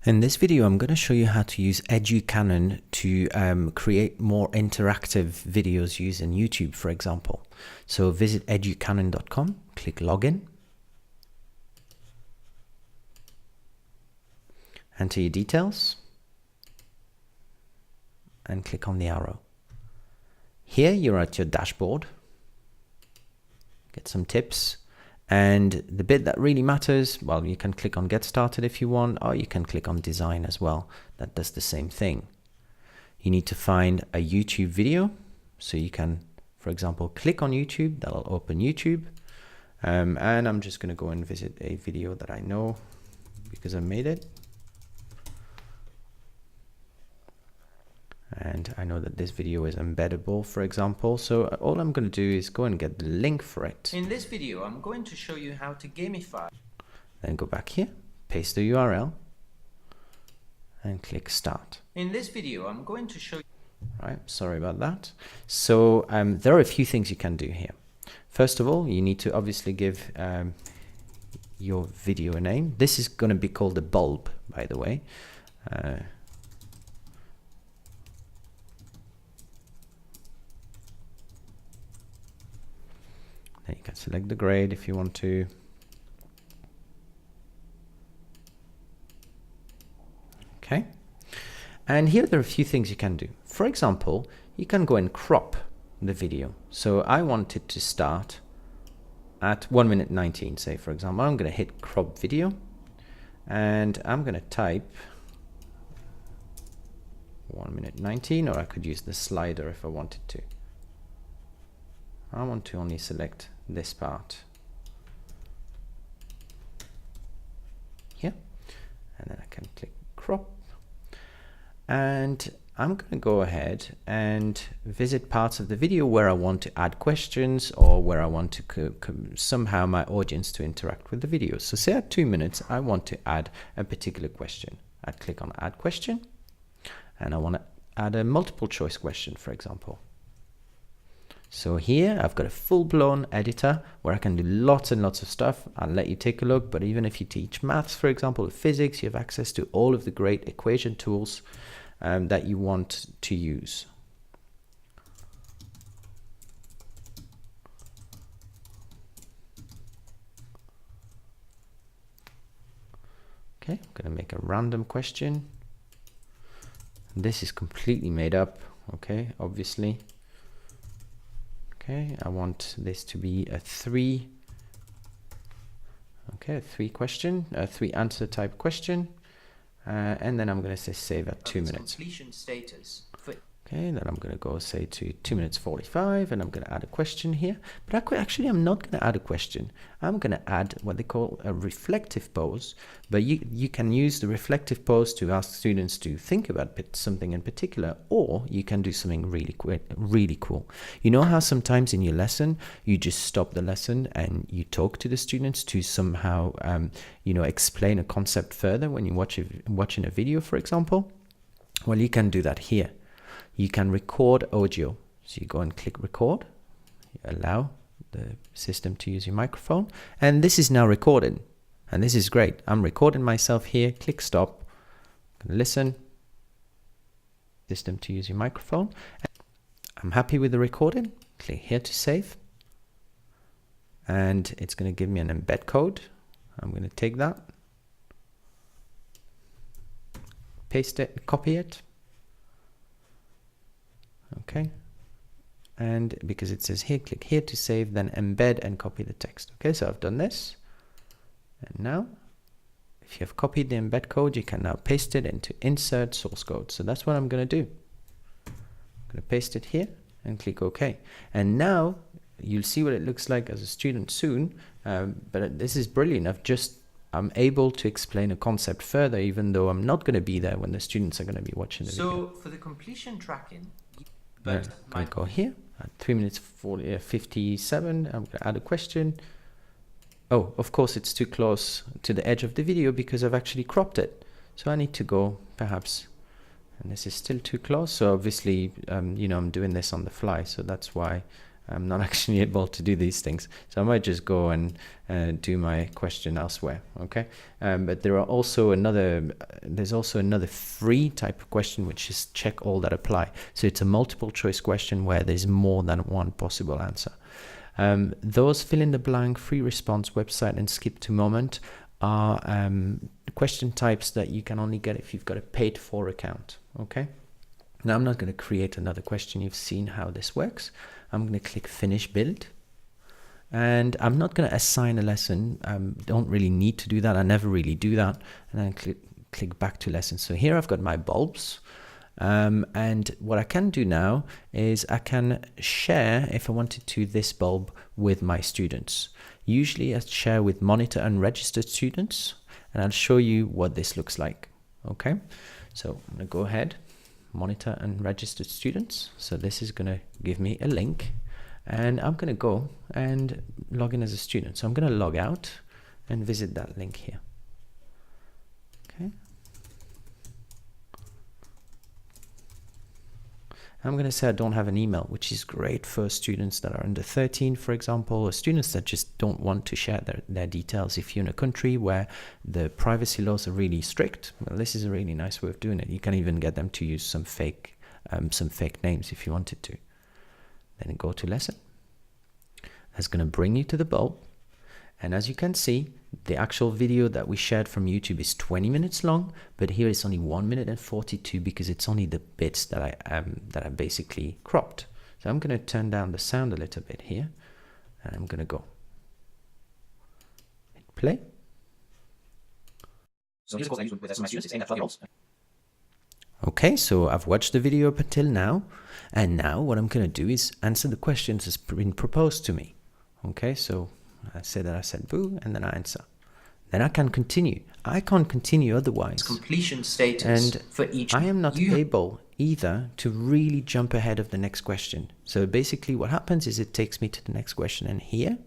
In this video, I'm going to show you how to use Educanon to create more interactive videos using YouTube, for example. So visit educanon.com, click login, enter your details, and click on the arrow. Here you're at your dashboard. Get some tips. And the bit that really matters, well, you can click on Get Started if you want, or you can click on Design as well. That does the same thing. You need to find a YouTube video. So you can, for example, click on YouTube. That'll open YouTube. And I'm just going to go and visit a video that I know because I made it. And I know that this video is embeddable, for example. So all I'm going to do is go and get the link for it. In this video, I'm going to show you how to gamify. Then go back here, paste the URL, and click Start. In this video, I'm going to show you. Right, sorry about that. So there are a few things you can do here. First of all, you need to obviously give your video a name. This is going to be called a bulb, by the way. Then you can select the grade if you want to. Okay. And here there are a few things you can do. For example, you can go and crop the video. So I want it to start at 1 minute 19, say, for example. I'm going to hit crop video and I'm going to type 1 minute 19, or I could use the slider if I wanted to. I want to only select this part here, and then I can click crop, and I'm going to go ahead and visit parts of the video where I want to add questions or where I want to somehow my audience to interact with the video. So say at 2 minutes I want to add a particular question. I click on add question, and I want to add a multiple choice question, for example. So here I've got a full-blown editor where I can do lots and lots of stuff. I'll let you take a look, but even if you teach maths, for example, or physics, you have access to all of the great equation tools that you want to use. Okay, I'm going to make a random question. This is completely made up, okay, obviously. Okay, I want this to be a three answer type question. And then I'm going to say save at 2 minutes. Completion status. Okay, then I'm going to go say to 2 minutes 45, and I'm going to add a question here. But actually, I'm not going to add a question. I'm going to add what they call a reflective pose. But you can use the reflective pose to ask students to think about something in particular, or you can do something really cool. You know how sometimes in your lesson, you just stop the lesson and you talk to the students to somehow, explain a concept further when you're watching a video, for example? Well, you can do that here. You can record audio. So you go and click record, you allow the system to use your microphone, and this is now recorded. And this is great. I'm recording myself here, click stop, listen, system to use your microphone. I'm happy with the recording, click here to save. And it's going to give me an embed code. I'm going to take that, paste it, copy it. Okay, and because it says here, click here to save, then embed and copy the text. Okay, so I've done this, and now if you have copied the embed code, you can now paste it into insert source code. So that's what I'm going to do. I'm going to paste it here and click OK, and now you'll see what it looks like as a student soon. But this is brilliant. I'm able to explain a concept further, even though I'm not going to be there when the students are going to be watching the video. So for the completion tracking, I'm going to go here at 3 minutes 57. I'm going to add a question. Oh, of course, it's too close to the edge of the video because I've actually cropped it. So I need to go perhaps, and this is still too close. So obviously, I'm doing this on the fly. So that's why I'm not actually able to do these things, so I might just go and do my question elsewhere. Okay, but there are also there's also another free type of question, which is check all that apply. So it's a multiple choice question where there's more than one possible answer. Those fill in the blank, free response, website, and skip to moment are question types that you can only get if you've got a paid for account. Okay. Now I'm not going to create another question. You've seen how this works. I'm going to click finish build, and I'm not going to assign a lesson. Don't really need to do that. I never really do that. And then click back to lesson. So here I've got my bulbs, and what I can do now is I can share, if I wanted to, this bulb with my students. Usually I share with monitor and registered students, and I'll show you what this looks like. Okay, so I'm going to go ahead, monitor and registered students. So this is going to give me a link, and I'm going to go and log in as a student. So I'm going to log out and visit that link here. Okay. I'm going to say I don't have an email, which is great for students that are under 13, for example, or students that just don't want to share their details. If you're in a country where the privacy laws are really strict, well, this is a really nice way of doing it. You can even get them to use some fake names if you wanted to. Then go to lesson. That's going to bring you to the bulb. And as you can see, the actual video that we shared from YouTube is 20 minutes long, but here it's only 1 minute and 42 because it's only the bits that I basically cropped. So I'm going to turn down the sound a little bit here, and I'm going to go hit play. So here's the course I use with some of my students. It's aimed at 12-year-olds. Okay, so I've watched the video up until now, and now what I'm going to do is answer the questions that's been proposed to me. Okay, so I said boo, and then I answer. Then I can continue. I can't continue otherwise. Completion status And for each. I am not able either to really jump ahead of the next question. So basically what happens is it takes me to the next question, and here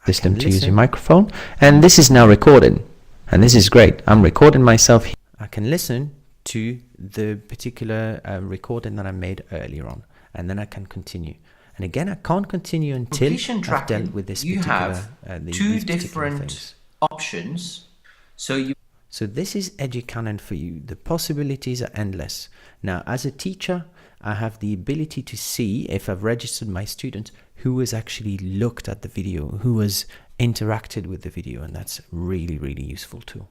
system to use your microphone, and this is now recorded, and this is great. I'm recording myself. I can listen to the particular recording that I made earlier on, and then I can continue. And again, I can't continue until I've dealt with this particular two different options. So this is Educanon for you. The possibilities are endless. Now, as a teacher, I have the ability to see, if I've registered my students, who has actually looked at the video, who has interacted with the video, and that's really, really useful too.